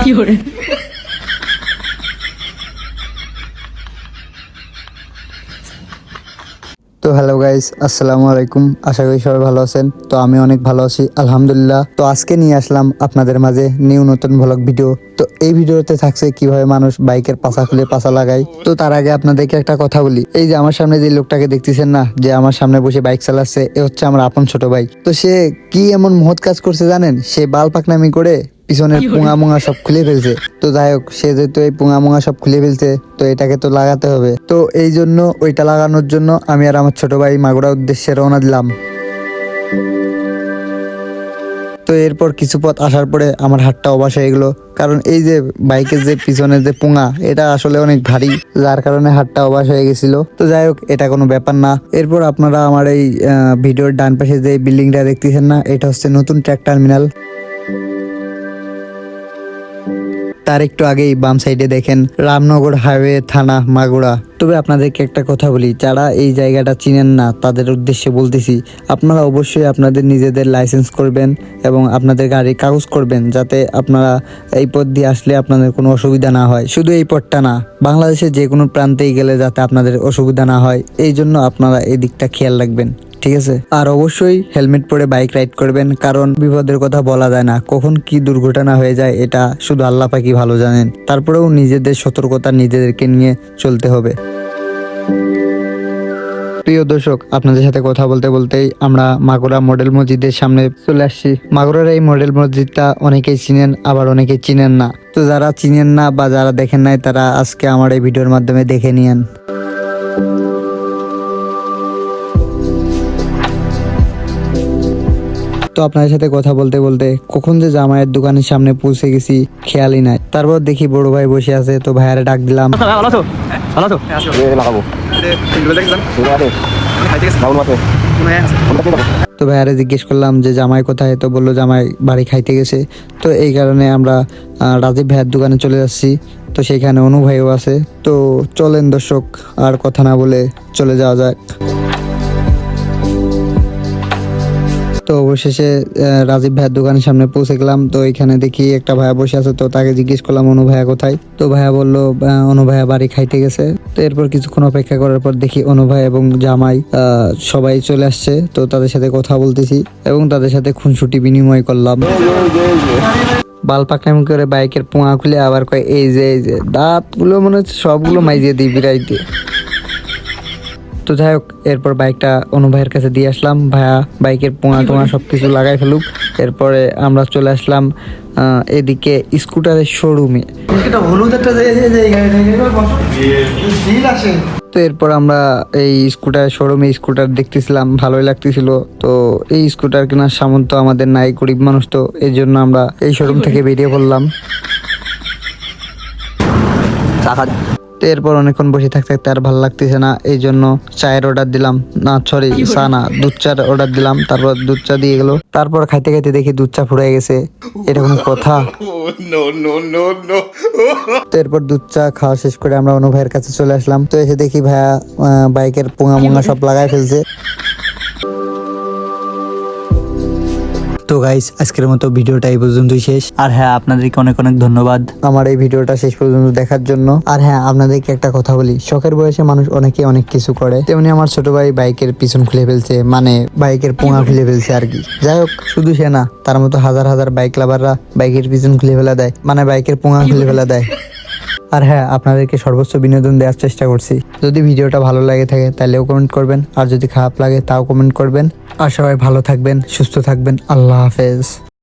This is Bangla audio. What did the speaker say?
তো হ্যালো গাইস, আসসালামু আলাইকুম। আশা করি সবাই ভালো আছেন। তো আমি অনেক ভালো আছি আলহামদুলিল্লাহ। তো আজকে নিয়ে আসলাম আপনাদের মাঝে নতুন ভ্লগ ভিডিও। তো এই ভিডিওতে থাকছে কিভাবে মানুষ বাইকের পাছা খুলে পাছা লাগায়। তো তার আগে আপনাদেরকে একটা কথা বলি, এই যে আমার সামনে যে লোকটাকে দেখতেছেন না, যে আমার সামনে বসে বাইক চালাচ্ছে, এ হচ্ছে আমার আপন ছোট ভাই। তো সে কি এমন মহৎ কাজ করছে জানেন? সে বাল পাকনামি করে পিছনের পুঙা মুঙা সব খুলে ফেলছে। তো যাই হোক, সে যেহেতু এই পুঙা মুঙা সব খুলে ফেলছে, তো এটাকে তো লাগাতে হবে। তো এই জন্য ওইটা লাগানোর জন্য আমি আর আমার ছোট ভাই মাগুরা উদ্দেশ্যে রওনা দিলাম। তো এরপর কিছু পথ আসার পরে আমার হাতটা অবাস হয়ে গেলো, কারণ এই যে বাইকের যে পিছনের যে পুঙা, এটা আসলে অনেক ভারী, যার কারণে হাতটা অবাস হয়ে গেছিল। তো যাই হোক, এটা কোনো ব্যাপার না। এরপর আপনারা আমার এই ভিডিওর ডান পাশে যে বিল্ডিংটা দেখতেছেন না, এটা হচ্ছে নতুন ট্রাক টার্মিনাল। তার একটু আগেই বাম সাইডে দেখেন রামনগর হাইওয়ে থানা মাগুরা। তবে আপনাদেরকে একটা কথা বলি, যারা এই জায়গাটা চিনেন না তাদের উদ্দেশ্যে বলতেছি, আপনারা অবশ্যই আপনাদের নিজেদের লাইসেন্স করবেন এবং আপনাদের গাড়ির কাগজ করবেন, যাতে আপনারা এই পথ দিয়ে আসলে আপনাদের কোনো অসুবিধা না হয়। শুধু এই পথটা না, বাংলাদেশের যে কোনো প্রান্তেই গেলে যাতে আপনাদের অসুবিধা না হয়, এই জন্য আপনারা এই দিকটা খেয়াল রাখবেন, ঠিক আছে? আর অবশ্যই হেলমেট পরে বাইক রাইড করবেন, কারণ বিপদের কথা বলা যায় না, কখন কি দুর্ঘটনা হয়ে যায় এটা শুধু আল্লাহ পাকই ভালো জানেন। তারপরেও নিজেদের সতর্কতা নিজেদেরকে নিয়ে চলতে হবে। প্রিয় দর্শক, আপনাদের সাথে কথা বলতে বলতেই আমরা মাগুরা মডেল মসজিদের সামনে চলে আসছি। মাগুরার এই মডেল মসজিদটা অনেকেই চিনেন, আবার অনেকেই চিনেন না। তো যারা চিনেন না বা যারা দেখেন নাই, তারা আজকে আমার এই ভিডিওর মাধ্যমে দেখে নিয়েন। তো আপনাদের সাথে কথা বলতে বলতে কখন যে জামাইয়ের দোকানের সামনে পৌঁছে গেছি খেয়ালই নাই। তারপর দেখি বড় ভাই বসে আছে, তো ভাইয়ারে ডাক দিলাম। তো ভাইয়ারে জিজ্ঞেস করলাম যে জামাই কোথায়, তো বললো জামাই বাড়ি খাইতে গেছে। তো এই কারণে আমরা রাজীব ভাইয়ের দোকানে চলে যাচ্ছি। তো সেখানে অনু ভাইও আছে। তো চলেন দর্শক, আর কথা না বলে চলে যাওয়া যাক। তো অবশেষে রাজীব ভাইয়ের দোকানের সামনে পৌঁছে গেলাম। তো এখানে দেখি একটা ভাইয়া বসে আছে, তো তাকে জিজ্ঞেস করলাম অনু ভাইয়া কোথায়। তো ভাইয়া বললো অনু ভাইয়া বাড়ি খাইতে গেছে। তো এরপর কিছুক্ষণ অপেক্ষা করার পর দেখি অনু ভাই এবং জামাই সবাই চলে আসছে। তো তাদের সাথে কথা বলতেছি এবং তাদের সাথে খুনসুটি বিনিময় করলাম। বাল পাকনামি করে বাইকের পোঙা খুলে আবার কয় এই যে দাঁতগুলো মনে হচ্ছে সবগুলো মাইজিয়ে দিই বিরাইতে। তো যাই হোক, এরপর বাইকটা অনু ভাইয়ের কাছে দিয়ে আসলাম। ভাইয়া বাইকের পোঙা টোঙা সবকিছু লাগাই ফেলুক। এরপরে আমরা চলে আসলাম এদিকে স্কুটারের শোরুমে। তো এরপর আমরা এই স্কুটারের শোরুমে স্কুটার দেখতেছিলাম, ভালোই লাগতেছিল। তো এই স্কুটার কেনার সামর্থ্য আমাদের নাই, গরিব মানুষ, তো এই জন্য আমরা এই শোরুম থেকে বেরিয়ে পড়লাম। তো এরপর অনেকক্ষণ বসে থাকতে থাকতে আর ভালো লাগতেছে না, এই জন্য চায়ের অর্ডার দিলাম, না সরি চা না, দুধ চার অর্ডার দিলাম। তারপর দুধ চা দিয়ে গেল। তারপর খাইতে খাইতে দেখি দুধ চা ফুরাই গেছে। এটা কোনো কথা? তো এরপর দুধ চা খাওয়া শেষ করে আমরা অনু ভাইয়ের কাছে চলে আসলাম। তো এসে দেখি ভাইয়া বাইকের পোঙা মোঙা সব লাগাই ফেলছে। তো গাইস, আজকের মতো ভিডিওটা এই পর্যন্তই শেষ। আর হ্যাঁ, আপনাদেরকে অনেক অনেক ধন্যবাদ আমার এই ভিডিওটা শেষ পর্যন্ত দেখার জন্য। আর হ্যাঁ, আপনাদেরকে একটা কথা বলি, শখের বয়সে মানুষ অনেকে অনেক কিছু করে, তেমনি আমার ছোট ভাই বাইকের পিছন খুলে ফেলছে, মানে বাইকের পোঙা খুলে ফেলছে আর কি। যাই হোক, শুধু সে না, তার মতো হাজার হাজার বাইক লাভাররা বাইকের পিছন খুলে ফেলা দেয়, মানে বাইকের পোঙা খুলে ফেলা দেয়। আর হ্যাঁ, আপনাদেরকে সর্বোচ্চ বিনোদন দেওয়ার চেষ্টা করছি। যদি ভিডিওটা ভালো লাগে থাকে তাহলেও কমেন্ট করবেন, আর যদি খারাপ লাগে তাও কমেন্ট করবেন। আর সবাই ভালো থাকবেন, সুস্থ থাকবেন। আল্লাহ হাফেজ।